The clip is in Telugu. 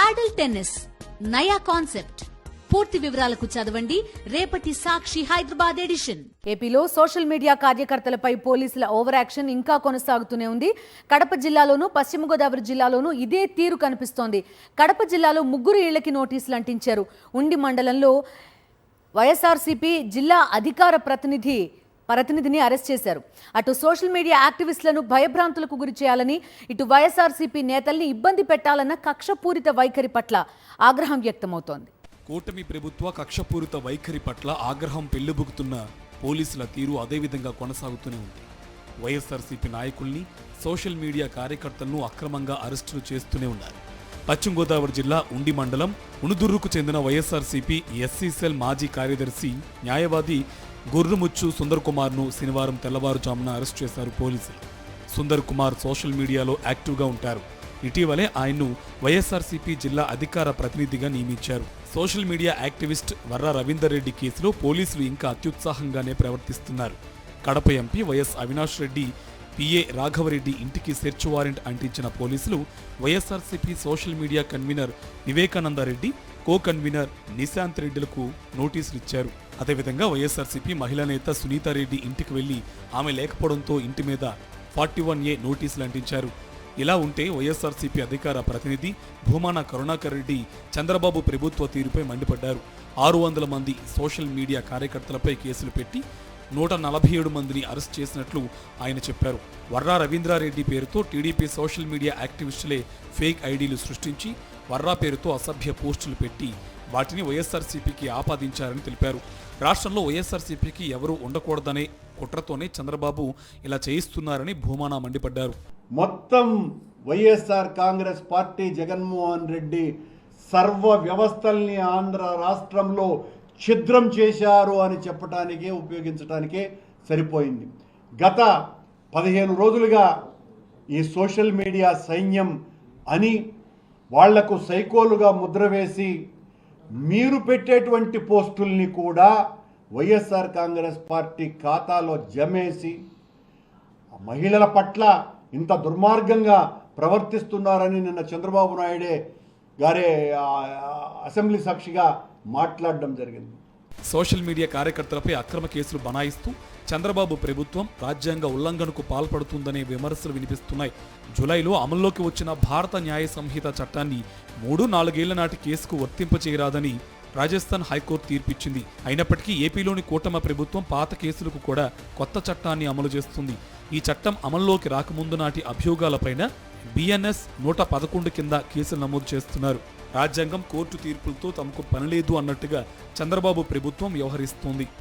పాడల్ టెన్నిస్ నయా కాన్సెప్ట్. పూర్తి వివరాలకు చదవండి రేపటి సాక్షి హైదరాబాద్ ఎడిషన్. ఏపీలో సోషల్ మీడియా కార్యకర్తలపై పోలీసుల ఓవర్ యాక్షన్ ఇంకా కొనసాగుతూనే ఉంది. కడప జిల్లాలోనూ పశ్చిమ గోదావరి జిల్లాలోనూ ఇదే తీరు కనిపిస్తోంది. కడప జిల్లాలో 3 ఇళ్లకి నోటీసులు అంటించారు. ఉండి మండలంలో వైఎస్ఆర్సీపీ జిల్లా అధికార ప్రతినిధిని అరెస్ట్ చేశారు. అటు సోషల్ మీడియా యాక్టివిస్టులను భయభ్రాంతులకు గురి చేయాలని, ఇటు వైఎస్ఆర్సీపీ నేతల్ని ఇబ్బంది పెట్టాలన్న కక్షపూరిత వైఖరి పట్ల ఆగ్రహం వ్యక్తమవుతోంది. కూటమి ప్రభుత్వ కక్షపూరిత వైఖరి పట్ల ఆగ్రహం పెళ్లిబుకుతున్న పోలీసుల తీరు అదేవిధంగా కొనసాగుతూనే ఉంది. వైఎస్ఆర్సీపీ నాయకుల్ని, సోషల్ మీడియా కార్యకర్తలను అక్రమంగా అరెస్టులు చేస్తూనే ఉన్నారు. పశ్చిమ గోదావరి జిల్లా ఉండి మండలం ఉణుదుర్రుకు చెందిన వైఎస్ఆర్సీపీ ఎస్సీ సెల్ మాజీ కార్యదర్శి, న్యాయవాది గొర్రుముచ్చు సుందర్ కుమార్ను శనివారం తెల్లవారుజామున అరెస్ట్ చేశారు పోలీసులు. సుందర్ కుమార్ సోషల్ మీడియాలో యాక్టివ్గా ఉంటారు. ఇటీవలే ఆయన్ను వైఎస్ఆర్సీపీ జిల్లా అధికార ప్రతినిధిగా నియమించారు. Social media activist Varra Ravinder Reddy కేసులో పోలీసులు ఇంకా అత్యుత్సాహంగానే ప్రవర్తిస్తున్నారు. Kadapa MP YS Avinash Reddy PA Raghava Reddy ఇంటికి సెర్చ్ వారెంట్ అంటించిన పోలీసులు YSRCP social media convenor Vivekananda Reddy, co convenor Nishant రెడ్డిలకు నోటీసులు ఇచ్చారు. అదేవిధంగా వైఎస్ఆర్సీపీ మహిళా నేత సునీతారెడ్డి ఇంటికి వెళ్లి ఆమె లేకపోవడంతో ఇంటి మీద 41A నోటీసులు అంటించారు. ఇలా ఉంటే వైఎస్ఆర్సీపీ అధికార ప్రతినిధి భూమాన కరుణాకర్ రెడ్డి చంద్రబాబు ప్రభుత్వ తీరుపై మండిపడ్డారు. 600 మంది సోషల్ మీడియా కార్యకర్తలపై కేసులు పెట్టి 147 మందిని అరెస్ట్ చేసినట్లు ఆయన చెప్పారు. వర్రా రవీంద్రారెడ్డి పేరుతో టీడీపీ సోషల్ మీడియా యాక్టివిస్టులే ఫేక్ ఐడీలు సృష్టించి వర్రా పేరుతో అసభ్య పోస్టులు పెట్టి వాటిని వైఎస్ఆర్సీపీకి ఆపాదించారని తెలిపారు. రాష్ట్రంలో వైఎస్ఆర్సీపీకి ఎవరూ ఉండకూడదనే కుట్రతోనే చంద్రబాబు ఇలా చేయిస్తున్నారని భూమానా మండిపడ్డారు. మొత్తం వైఎస్ఆర్ కాంగ్రెస్ పార్టీ జగన్మోహన్ రెడ్డి సర్వ వ్యవస్థల్ని ఆంధ్ర రాష్ట్రంలో ఛిద్రం చేశారు అని చెప్పటానికే ఉపయోగించడానికే సరిపోయింది. గత 15 రోజులుగా ఈ సోషల్ మీడియా సైన్యం అని వాళ్లకు సైకోలుగా ముద్ర వేసి మీరు పెట్టేటువంటి పోస్టుల్ని కూడా వైఎస్ఆర్ కాంగ్రెస్ పార్టీ ఖాతాలో జమేసి మహిళల పట్ల ఇంత దుర్మార్గంగా ప్రవర్తిస్తున్నారని నిన్న చంద్రబాబు నాయుడే గారే అసెంబ్లీ సాక్షిగా మాట్లాడడం జరిగింది. సోషల్ మీడియా కార్యకర్తలపై అక్రమ కేసులు బనాయిస్తూ చంద్రబాబు ప్రభుత్వం రాజ్యాంగ ఉల్లంఘనకు పాల్పడుతుందనే విమర్శలు వినిపిస్తున్నాయి. జూలైలో అమల్లోకి వచ్చిన భారత న్యాయ సంహిత చట్టాన్ని 3-4 ఏళ్ల నాటి కేసుకు వర్తింపచేయరాదని రాజస్థాన్ హైకోర్టు తీర్పిచ్చింది. అయినప్పటికీ ఏపీలోని కూటమి ప్రభుత్వం పాత కేసులకు కూడా కొత్త చట్టాన్ని అమలు చేస్తుంది. ఈ చట్టం అమల్లోకి రాకముందు నాటి అభియోగాలపైన BNS 111 కింద కేసులు నమోదు చేస్తున్నారు. రాజ్యాంగం, కోర్టు తీర్పులతో తమకు పనిలేదు అన్నట్టుగా చంద్రబాబు ప్రభుత్వం వ్యవహరిస్తోంది.